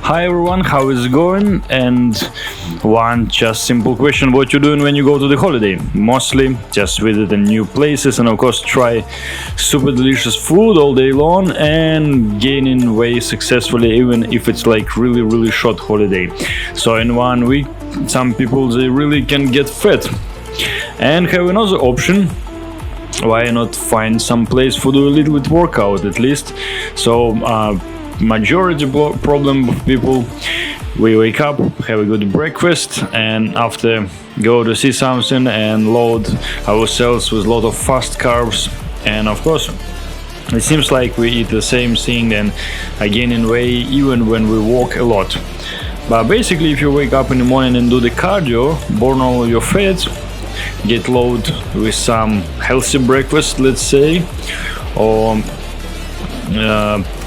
Hi everyone, how is it going? And one just simple question: what you doing when you go to the holiday? Mostly just visiting new places and of course try super delicious food all day long and gaining weight successfully, even if it's like really short holiday. So in 1 week, some people they really can get fat and have another option. Why not find some place for do a little bit workout at least? So majority problem of people, we wake up, have a good breakfast, and after go to see something and load ourselves with a lot of fast carbs, and of course it seems like we eat the same thing and again in weight even when we walk a lot. But basically, if you wake up in the morning and do the cardio, burn all your fats, get load with some healthy breakfast, let's say, or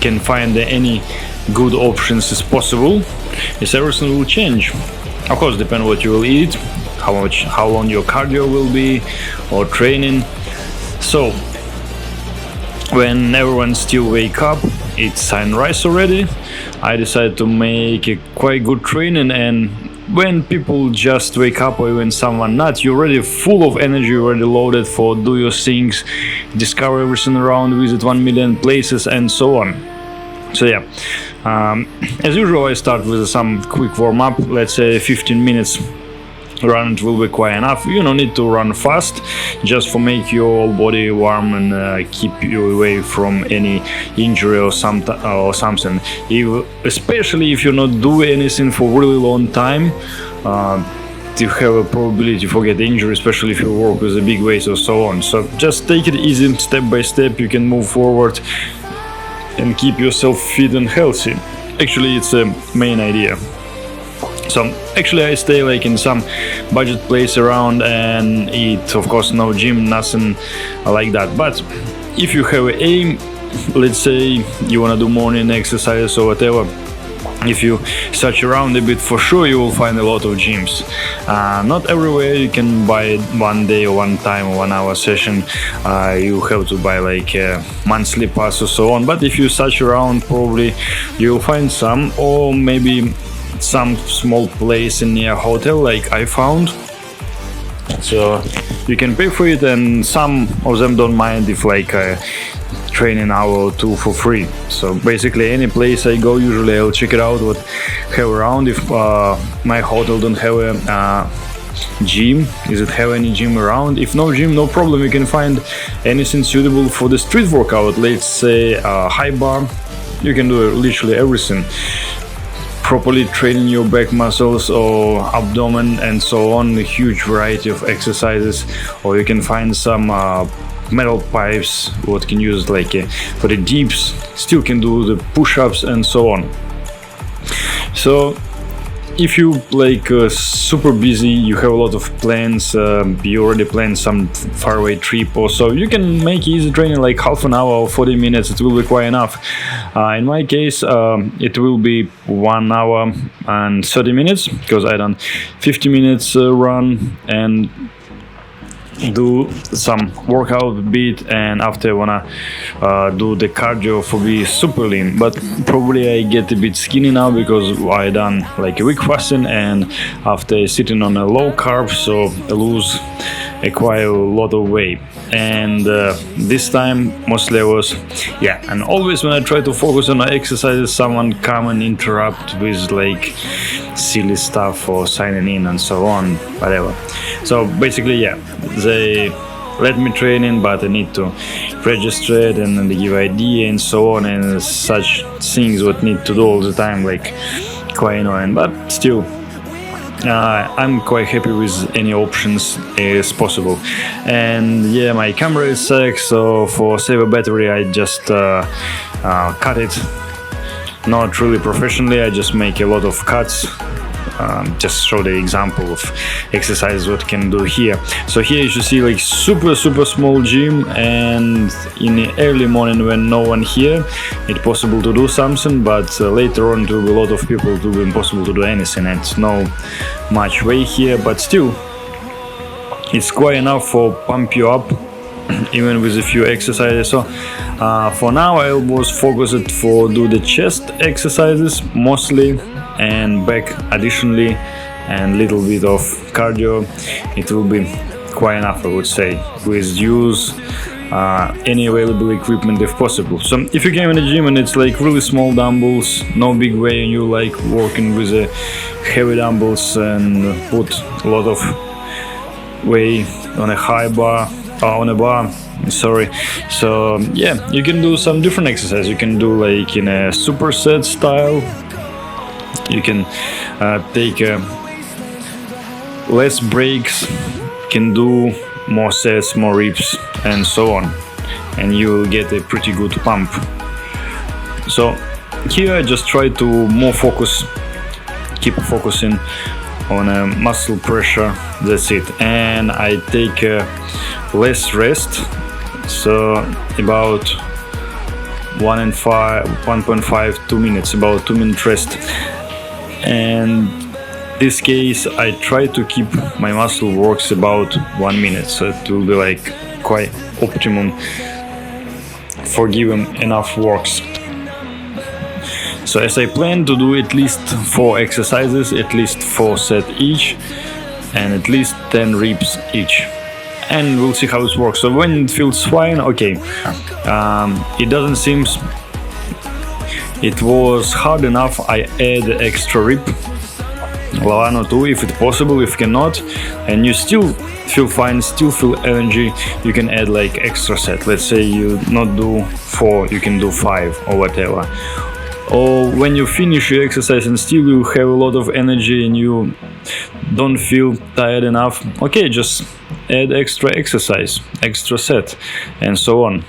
can find any good options as possible, is everything will change. Of course, depend what you will eat, how long your cardio will be, or training. So when everyone still wake up, it's sunrise already, I decided to make a quite good training. And when people just wake up, or even someone not, you're already full of energy, you're already loaded for do your things, discover everything around, visit 1 million places and so on. So yeah, as usual I start with some quick warm-up, let's say 15 minutes run, it will be quite enough. You don't need to run fast, just for make your body warm and keep you away from any injury or something. Especially if you not do anything for really long time, you have a probability for get injury, especially if you work with a big weight or so on. So just take it easy, step by step. You can move forward and keep yourself fit and healthy. Actually, it's a main idea. So actually I stay like in some budget place around and eat, of course, no gym, nothing like that. But if you have an aim, let's say you want to do morning exercise or whatever, if you search around a bit, for sure you will find a lot of gyms. Not everywhere you can buy one day or one time or 1 hour session. You have to buy like a monthly pass or so on. But if you search around, probably you'll find some, or maybe some small place in near hotel like I found. So you can pay for it, and some of them don't mind if like train an hour or two for free. So basically any place I go, usually I'll check it out what have around. If my hotel don't have a gym, is it have any gym around? If no gym, no problem, you can find anything suitable for the street workout. Let's say high bar, you can do literally everything, properly training your back muscles or abdomen and so on, a huge variety of exercises. Or you can find some metal pipes what can use like for the dips, still can do the push-ups and so on. So if you like super busy, you have a lot of plans, you already planned some faraway trip or so, you can make easy training like half an hour or 40 minutes, it will be quite enough. In my case, it will be 1 hour and 30 minutes, because I done 50 minutes run and do some workout bit, and after I wanna do the cardio for be super lean. But probably I get a bit skinny now because I done like a week fasting, and after sitting on a low carb, so I lose quite a lot of weight. And this time mostly I was and always when I try to focus on exercises, someone come and interrupt with like silly stuff or signing in and so on, whatever. So basically they let me train in, but I need to register it and then they give ID and so on, and such things what need to do all the time, like quite annoying. But still I'm quite happy with any options as possible. And my camera is sick, so for save a battery I just cut it, not really professionally, I just make a lot of cuts, just show the example of exercises what can do here. So here you should see like super small gym, and in the early morning when no one here, it's possible to do something, but later on it will be a lot of people, it will be impossible to do anything. It's no much way here, but still it's quite enough for pump you up even with a few exercises. So for now I was focused for do the chest exercises mostly, and back additionally, and little bit of cardio. It will be quite enough, I would say, with use any available equipment if possible. So if you came in the gym and it's like really small dumbbells, no big weight, and you like working with heavy dumbbells and put a lot of weight on a high bar, on a bar, sorry. So yeah, you can do some different exercises. You can do like in a superset style. You can take less breaks, can do more sets, more reps, and so on, and you will get a pretty good pump. So here I just try to more keep focusing on muscle pressure, that's it, and I take less rest, so about 1.5 2 minutes, about 2 minute rest. And this case I try to keep my muscle works about 1 minute, so it will be like quite optimum for giving enough works. So as I plan to do at least 4 exercises, at least 4 sets each, and at least 10 reps each, and we'll see how it works. So when it feels fine, okay, it doesn't seem it was hard enough, I add extra rep, 1 or 2 if it's possible. If cannot, and you still feel fine, still feel energy, you can add like extra set. Let's say you not do 4, you can do 5 or whatever. Or when you finish your exercise and still you have a lot of energy and you don't feel tired enough, okay, just add extra exercise, extra set, and so on.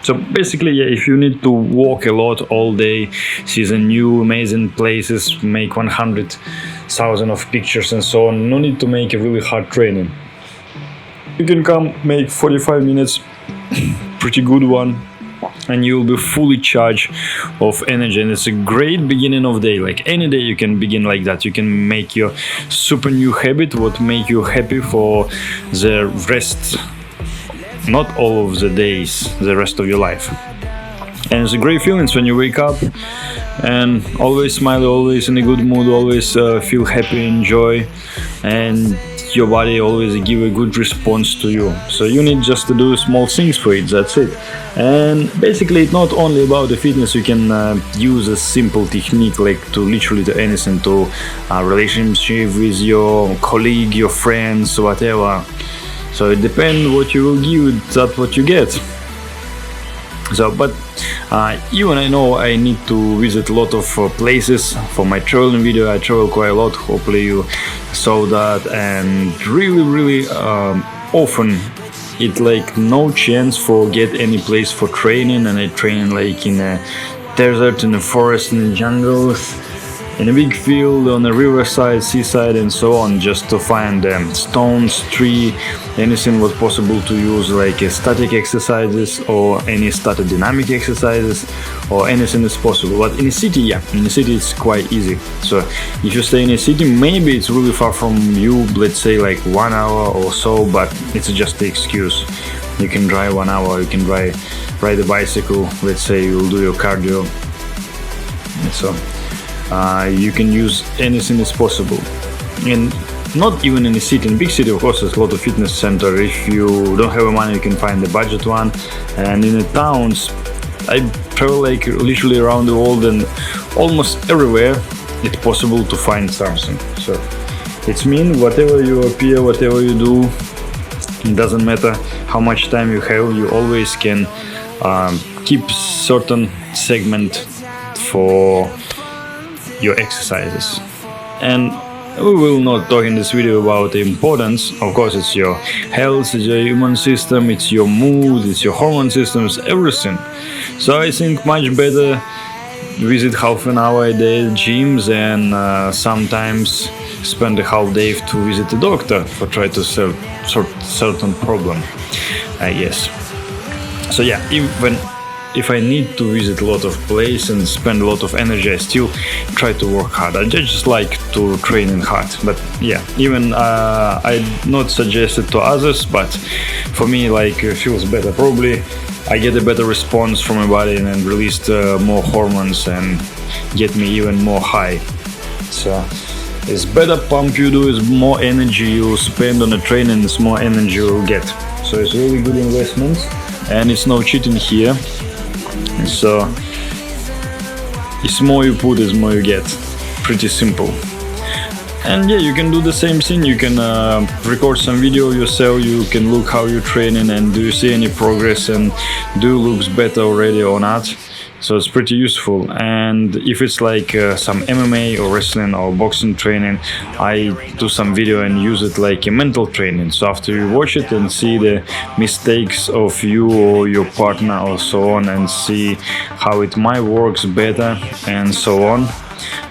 So basically, yeah, if you need to walk a lot all day, see the new amazing places, make 100,000 of pictures and so on, no need to make a really hard training. You can come make 45 minutes, pretty good one, and you'll be fully charged of energy, and it's a great beginning of day. Like any day you can begin like that. You can make your super new habit what make you happy for the rest, not all of the days, the rest of your life. And it's a great feeling when you wake up and always smile, always in a good mood, always feel happy, enjoy, and your body always give a good response to you. So you need just to do small things for it, that's it. And basically it's not only about the fitness. You can use a simple technique like to literally do anything, to relationship with your colleague, your friends, whatever. So it depends what you will give, that's what you get. So, but even I know I need to visit a lot of places for my traveling video. I travel quite a lot, hopefully you saw that, and really often it like no chance for get any place for training, and I train like in a desert, in the forest, in the jungles, in a big field, on the riverside, seaside, and so on, just to find stones, tree, anything was possible to use, like static exercises or any static dynamic exercises, or anything is possible. But in a city, yeah, in a city it's quite easy. So if you stay in a city, maybe it's really far from you, let's say like 1 hour or so, but it's just the excuse. You can drive 1 hour, you can ride a bicycle, let's say you'll do your cardio. So you can use anything is possible. And not even in a city, in big city of course there's a lot of fitness center. If you don't have money, you can find the budget one. And in the towns, I travel like literally around the world, and almost everywhere it's possible to find something. So it means whatever you appear, whatever you do, it doesn't matter how much time you have, you always can keep certain segment for your exercises. And we will not talk in this video about the importance. Of course, it's your health, it's your immune system, it's your mood, it's your hormone system, it's everything. So I think much better visit half an hour a day at gyms, and sometimes spend a half day to visit the doctor for try to sort certain problem, I guess. So yeah, even if I need to visit a lot of places and spend a lot of energy, I still try to work hard. I just like to train in hard. But yeah, even I not suggest it to others, but for me, like, it feels better. Probably I get a better response from my body and release more hormones and get me even more high. So it's better pump you do, is more energy you spend on the training, it's more energy you'll get. So it's really good investment, and it's no cheating here. So it's more you put, is more you get. Pretty simple. And yeah, you can do the same thing. You can record some video yourself. You can look how you're training and do you see any progress and do looks better already or not. So it's pretty useful. And if it's like some MMA or wrestling or boxing training, I do some video and use it like a mental training. So after you watch it and see the mistakes of you or your partner or so on, and see how it might works better and so on.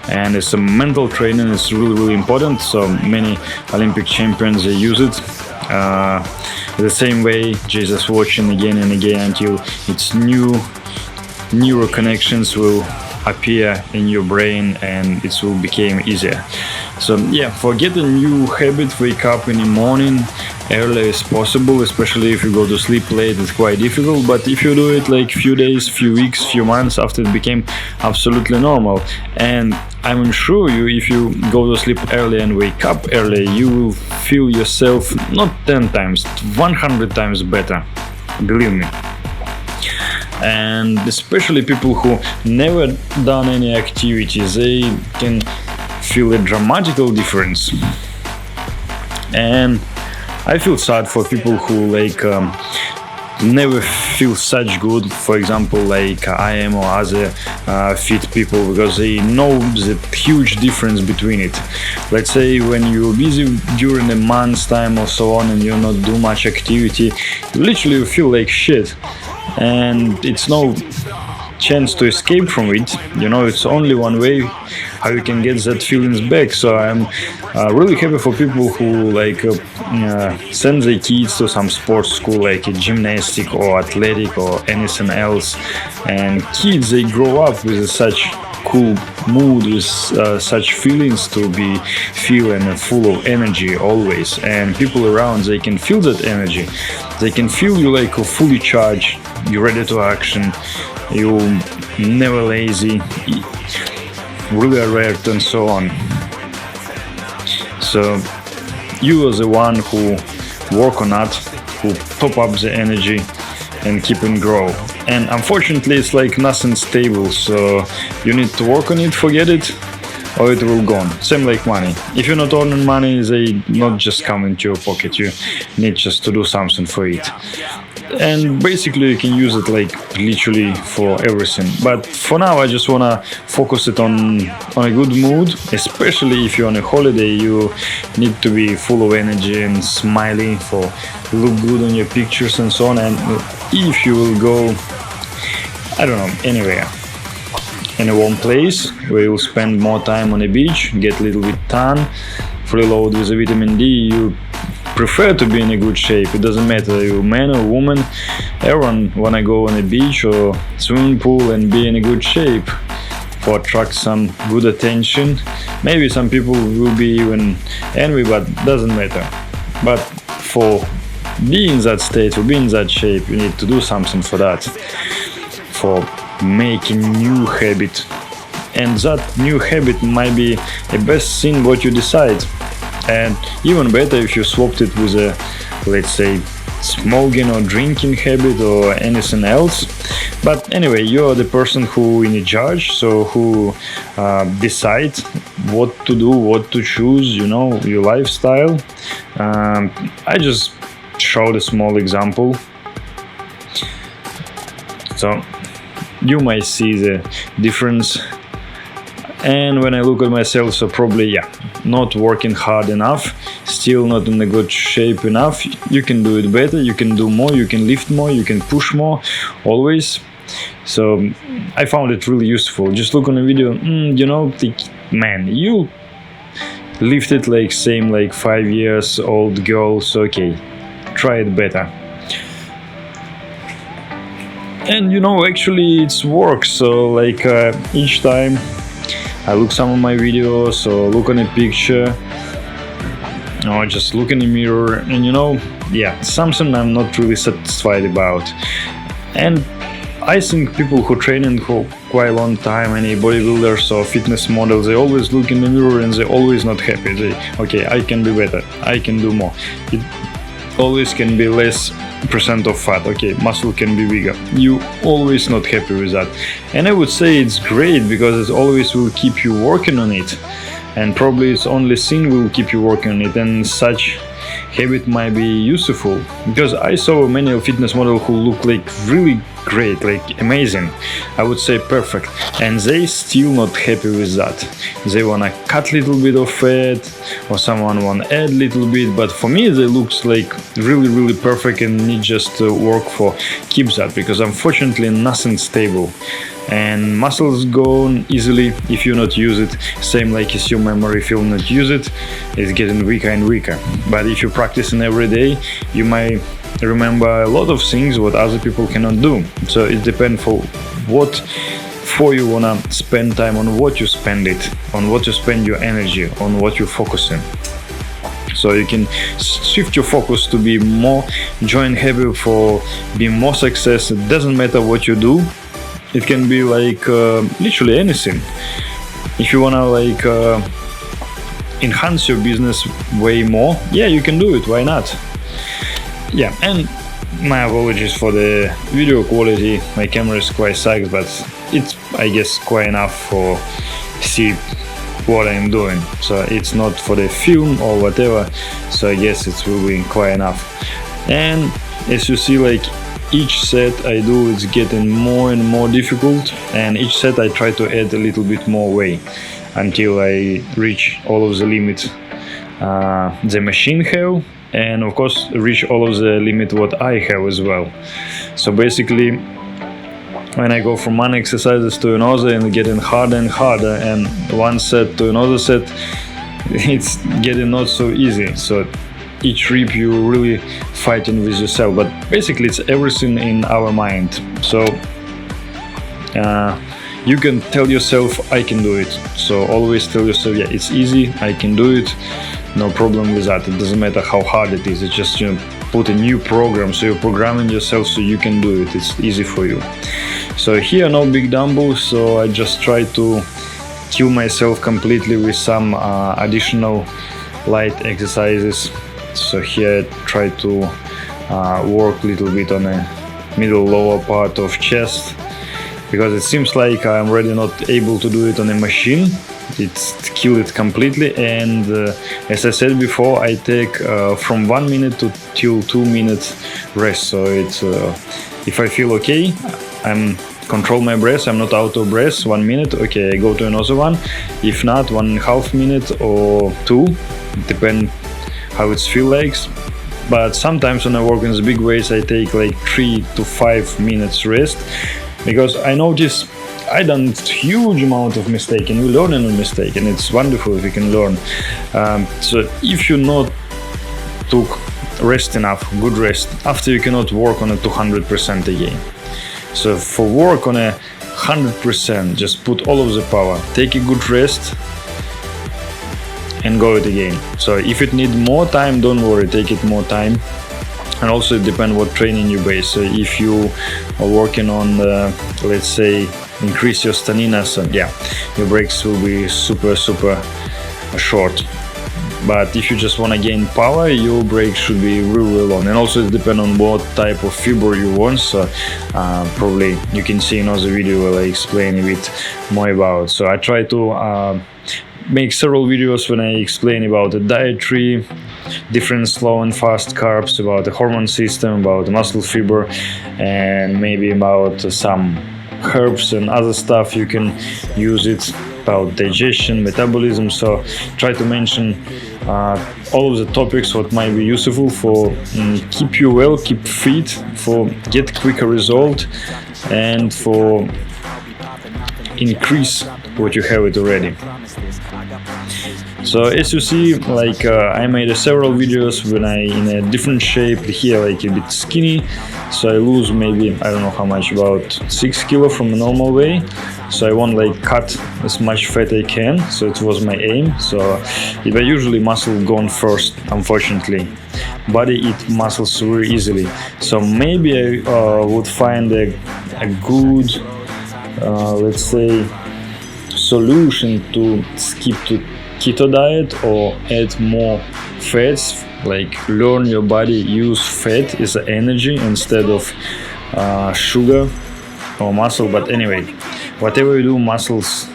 And it's a mental training. It's really important. So many Olympic champions, they use it the same way, just watching again and again until it's neural connections will appear in your brain and it will become easier. So yeah, for getting a new habit, wake up in the morning early as possible, especially if you go to sleep late. It's quite difficult, but if you do it like few days, few weeks, few months after it became absolutely normal, and I'm sure you, if you go to sleep early and wake up early, you will feel yourself not 10 times, 100 times better, believe me. And especially people who never done any activities, they can feel a dramatical difference. And I feel sad for people who like never feel such good, for example, like I am or other fit people, because they know the huge difference between it. Let's say when you're busy during a month's time or so on and you not do much activity, literally you feel like shit. And it's no chance to escape from it. You know, it's only one way how you can get that feelings back. So I'm really happy for people who like send their kids to some sports school, like a gymnastic or athletic or anything else. And kids, they grow up with such cool mood, with such feelings to be feeling full of energy always. And people around, they can feel that energy. They can feel you like fully charged, you're ready to action, you never lazy, really alert and so on. So you are the one who work on that, who top up the energy and keep it grow. And unfortunately it's like nothing stable, so you need to work on it, forget it, or it will gone. Same like money. If you're not earning money, they not just come into your pocket. You need just to do something for it. And basically you can use it like literally for everything. But for now I just wanna focus it on a good mood, especially if you're on a holiday. You need to be full of energy and smiling for look good on your pictures and so on. And if you will go, I don't know, anywhere in a warm place where you'll spend more time on the beach, get a little bit tan, fully load with the vitamin D, you prefer to be in a good shape. It doesn't matter you're man or woman, everyone wanna go on a beach or swimming pool and be in a good shape for attract some good attention. Maybe some people will be even envy, but doesn't matter. But for being in that state, for being in that shape, you need to do something for that, for making new habit. And that new habit might be the best thing what you decide. And even better if you swapped it with a, let's say, smoking or drinking habit or anything else. But anyway, you're the person who in charge, so who decide what to do, what to choose, you know, your lifestyle. I just showed a small example, so you might see the difference. And when I look at myself, so probably not working hard enough, still not in a good shape enough. You can do it better, you can do more, you can lift more, you can push more, always. So I found it really useful. Just look on a video, you know, think, man, you lifted like same like 5 years old girl, so okay, try it better. And actually it's works. So like each time I look some of my videos or look on a picture or just look in the mirror, and yeah, something I'm not really satisfied about. And I think people who training for quite a long time, any bodybuilders or fitness models, they always look in the mirror and they're always not happy. Okay, I can be better, I can do more. It always can be less percent of fat. Okay, muscle can be bigger. You always not happy with that. And I would say it's great because it always will keep you working on it. And probably it's only thing will keep you working on it, and such habit might be useful, because I saw many fitness models who look like really great, like amazing, I would say perfect, and they still not happy with that. They wanna cut little bit of fat, or someone wanna add little bit, but for me they looks like really perfect and need just work for keep that, because unfortunately nothing stable. And muscles gone easily if you not use it, same like as your memory. If you not use it, it's getting weaker and weaker. But if you're practicing every day, you might remember a lot of things what other people cannot do. So it depends for what for you wanna spend time, on what you spend it, on what you spend your energy, on what you focus in. So you can shift your focus to be more joint heavy, for being more success. It doesn't matter what you do. It can be like literally anything. If you wanna like enhance your business way more, yeah, you can do it. Why not? Yeah, and my apologies for the video quality. My camera is quite sucks, but it's, I guess, quite enough for see what I'm doing. So it's not for the film or whatever. So I guess it will be quite enough. And as you see, like each set I do, it's getting more and more difficult, and each set I try to add a little bit more weight until I reach all of the limits the machine have, and of course reach all of the limit what I have as well. So basically when I go from one exercises to another and getting harder and harder, and one set to another set, it's getting not so easy. So each rep you really fighting with yourself, but basically it's everything in our mind. So you can tell yourself I can do it. So always tell yourself, yeah, it's easy, I can do it, no problem with that. It doesn't matter how hard it is. It's just put a new program, so you're programming yourself so you can do it. It's easy for you. So here no big dumbbells, so I just try to kill myself completely with some additional light exercises. So here I try to work a little bit on the middle lower part of chest, because it seems like I'm really not able to do it on a machine. It's killed it completely. And as I said before, I take from 1 minute till 2 minutes rest. So it's if I feel okay, I'm control my breath, I'm not out of breath, 1 minute, okay, I go to another one. If not, 1.5 minutes or 2, depend how it feel like. But sometimes when I work in the big weights, I take like 3 to 5 minutes rest, because I notice I done huge amount of mistake, and we learn on mistake, and it's wonderful if you can learn. So if you not took rest enough, good rest, after you cannot work on a 200% again. So for work on a 100%, just put all of the power, take a good rest, and go it again. So if it need more time, don't worry, take it more time. And also it depends what training you base. So if you are working on let's say increase your stamina, so yeah, your breaks will be super short. But if you just want to gain power, your break should be really long. And also it depends on what type of fiber you want. So probably you can see another video where I explain a bit more about. So I try to make several videos when I explain about the dietary, different slow and fast carbs, about the hormone system, about the muscle fiber, and maybe about some herbs and other stuff you can use it, about digestion, metabolism. So try to mention all of the topics what might be useful for keep you well, keep fit, for get quicker result, and for increase what you have it already. So as you see, like I made several videos when I in a different shape, here like a bit skinny, so I lose maybe, I don't know how much, about 6 kilo from a normal way. So I want like cut as much fat I can, so it was my aim. So but usually muscle gone first, unfortunately. Body eat muscles very easily. So maybe I would find a good, let's say, solution to skip to keto diet or add more fats, like learn your body use fat as energy instead of sugar or muscle. But anyway, whatever you do, muscles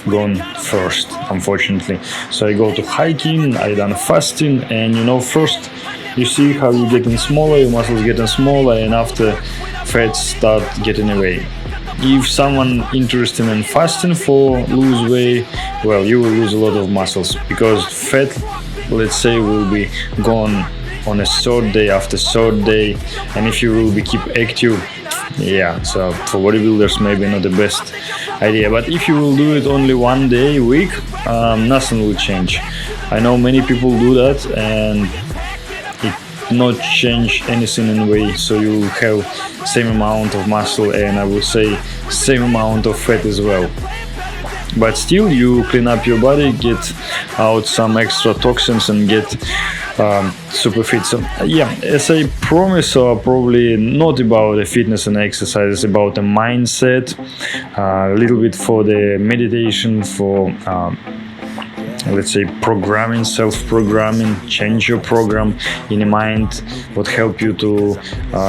gone first, unfortunately. So I go to hiking, I done fasting, and first you see how you getting smaller, your muscles getting smaller, and after fats start getting away. If someone interested in fasting for lose weight, well, you will lose a lot of muscles, because fat, let's say, will be gone on a third day after third day. And if you will be keep active, yeah, so for bodybuilders maybe not the best idea. But if you will do it only one day a week, nothing will change. I know many people do that, and not change anything in a way, so you will have same amount of muscle, and I would say same amount of fat as well. But still, you clean up your body, get out some extra toxins, and get super fit. So yeah, as I promised, probably not about the fitness and exercise, it's about the mindset, a little bit for the meditation, for let's say programming, self-programming, change your program in your mind, what help you to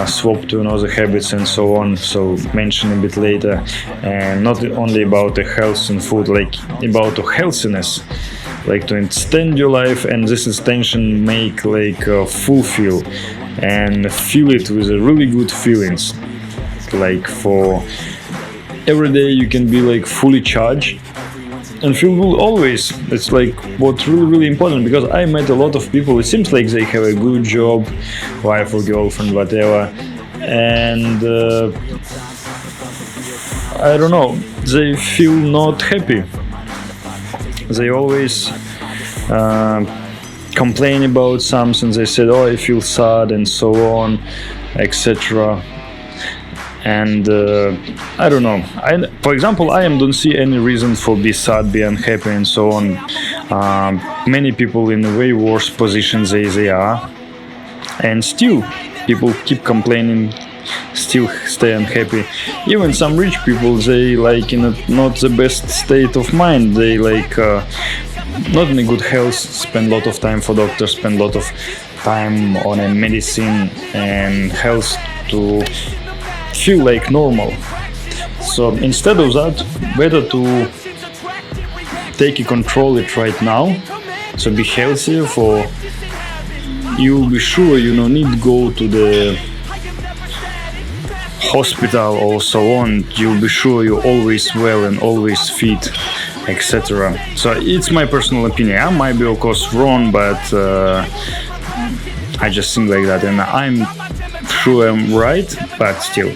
swap to another habits and so on. So mention a bit later. And not only about the health and food, like about the healthiness, like to extend your life, and this extension make like fulfill and feel it with a really good feelings. Like for every day you can be like fully charged and feel good always. It's like what's really important, because I met a lot of people, it seems like they have a good job, wife or girlfriend, whatever, and I don't know, they feel not happy. They always complain about something. They said, oh, I feel sad and so on, etc. And I don't know. For example, I don't see any reason for be sad, be unhappy, and so on. Many people in a way worse position they are, and still people keep complaining, still stay unhappy. Even some rich people, they like in not the best state of mind. They like not in a good health. Spend a lot of time for doctors. Spend a lot of time on a medicine and health to feel like normal. So instead of that, better to take control it right now. So be healthy, for you will be sure you don't need to go to the hospital or so on. You'll be sure you're always well and always fit, etc. So it's my personal opinion. I might be of course wrong, but I just think like that, and I'm sure I'm right, but still,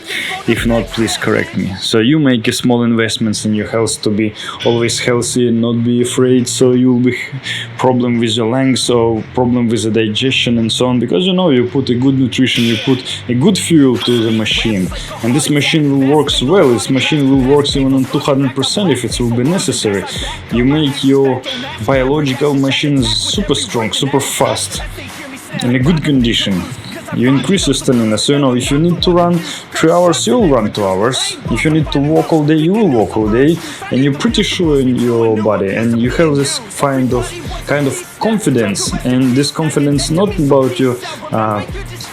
if not, please correct me. So you make a small investments in your health to be always healthy and not be afraid, so you'll be problem with your lungs or problem with the digestion and so on, because you put a good nutrition, you put a good fuel to the machine, and this machine will works well. This machine will work even on 200% if it will be necessary. You make your biological machines super strong, super fast, in a good condition. You increase your stamina, so if you need to run 3 hours, you'll run 2 hours. If you need to walk all day, you will walk all day, and you're pretty sure in your body, and you have this kind of confidence. And this confidence not about your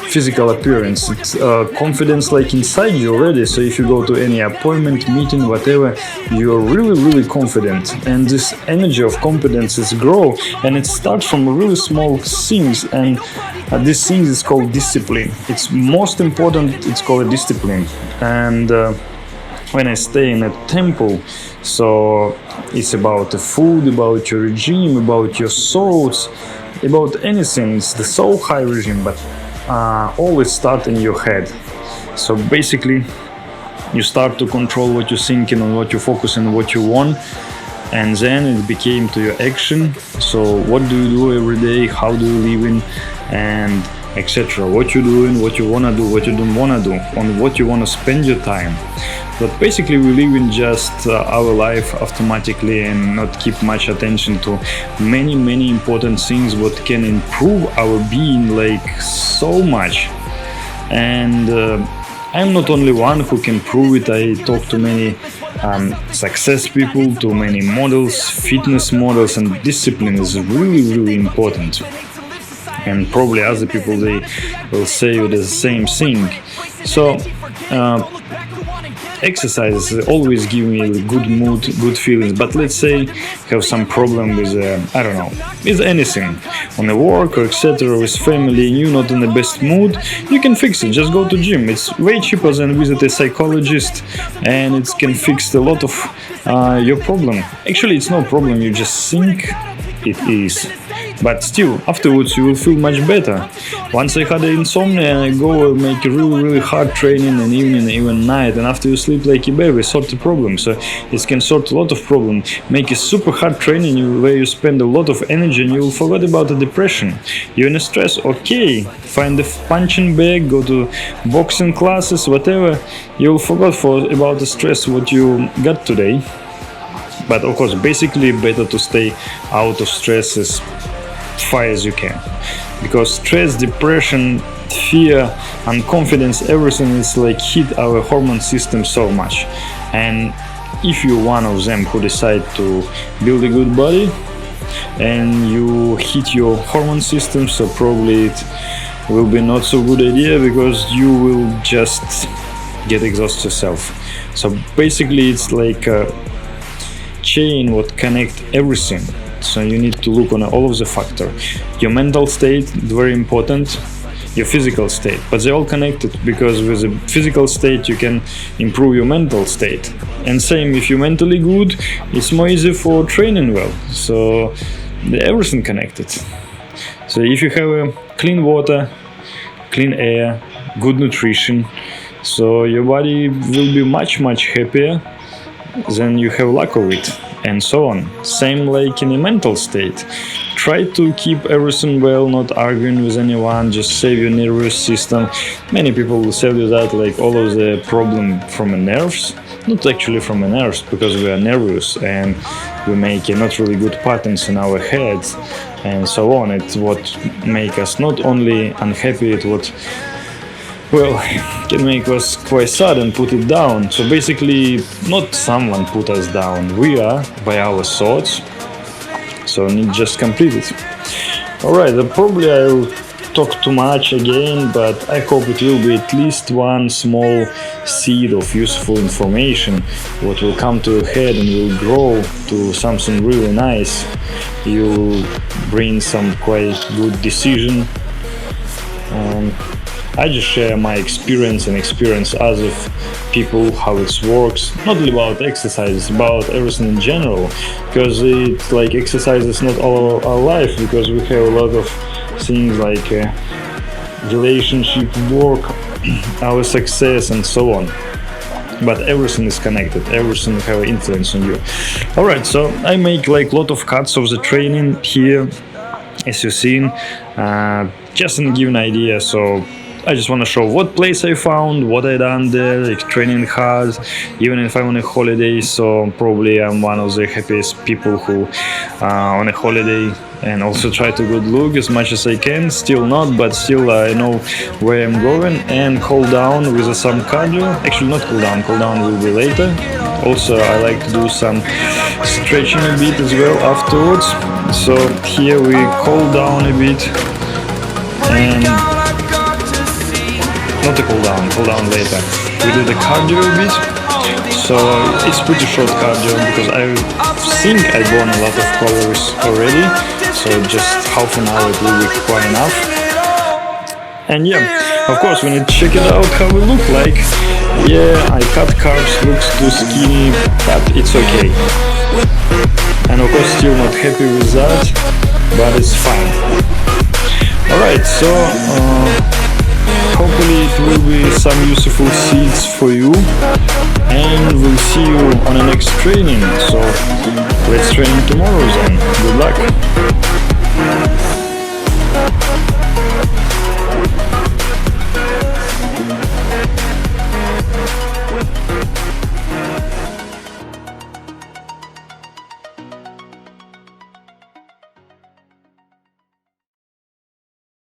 physical appearance, it's confidence like inside you already. So if you go to any appointment, meeting, whatever, you're really confident, and this energy of confidence is grow, and it starts from really small things, and this thing is called discipline. It's most important, it's called discipline. And when I stay in a temple, so it's about the food, about your regime, about your thoughts, about anything. It's the so high regime, but always start in your head. So basically you start to control what you're thinking and what you focus on, what you want, and then it became to your action. So what do you do every day, how do you live in, and etc. What you're doing, what you wanna do, what you don't wanna do, on what you wanna spend your time. But basically we live in just our life automatically and not keep much attention to many important things what can improve our being like so much. And I'm not only one who can prove it. I talk to many success people, to many models, fitness models, and discipline is really important. And probably other people, they will say the same thing. So exercises always give me good mood, good feelings. But let's say you have some problem with I don't know, with anything on the work or etc. with family, and you're not in the best mood, you can fix it. Just go to gym. It's way cheaper than visit a psychologist, and it can fix a lot of your problem. Actually, it's no problem. You just think it is. But still, afterwards you will feel much better. Once I had insomnia, I go make a really hard training in evening, even night, and after you sleep like a baby, sort the problem. So it can sort a lot of problem. Make a super hard training where you spend a lot of energy and you will forget about the depression. You're in a stress, okay, find the punching bag, go to boxing classes, whatever. You will forget about the stress what you got today. But of course, basically better to stay out of stress as far as you can, because stress, depression, fear, unconfidence, everything is like hit our hormone system so much. And if you're one of them who decide to build a good body and you hit your hormone system, so probably it will be not so good idea, because you will just get exhausted yourself. So basically it's like a chain what connect everything. So you need to look on all of the factors. Your mental state, very important, your physical state, but they're all connected, because with the physical state you can improve your mental state. And same, if you're mentally good, it's more easy for training well. So everything connected. So if you have a clean water, clean air, good nutrition, so your body will be much happier than you have lack of it, and so on. Same like in a mental state. Try to keep everything well, not arguing with anyone, just save your nervous system. Many people will tell you that like all of the problem from the nerves, not actually from the nerves, because we are nervous and we make not really good patterns in our heads and so on. It's what make us not only unhappy, it what can make us quite sad and put it down. So basically, not someone put us down. We are by our thoughts. So need just complete it. Alright, probably I will talk too much again, but I hope it will be at least one small seed of useful information what will come to your head and will grow to something really nice. You bring some quite good decision. I just share my experience and experience other people how it works. Not only about exercise, about everything in general, because it's like exercise is not all our life, because we have a lot of things like relationship, work, our success, and so on. But everything is connected, everything have influence on you. Alright, so I make like lot of cuts of the training here, as you've seen, just to give an idea. So I just want to show what place I found, what I done there, like training hard, even if I'm on a holiday. So probably I'm one of the happiest people who on a holiday, and also try to good look as much as I can. Still not, but still I know where I'm going, and cool down with some cardio. Actually not cool down will be later. Also I like to do some stretching a bit as well afterwards. So here we cool down a bit, and not a cool down later. We do the cardio a bit, so it's pretty short cardio, because I think I burn a lot of calories already, so just half an hour it will be quite enough. And yeah, of course we need to check it out how we look like. Yeah, I cut carbs, looks too skinny, but it's okay. And of course still not happy with that, but it's fine. Alright, so hopefully it will be some useful seeds for you, and we'll see you on the next training. So let's train tomorrow then. Good luck.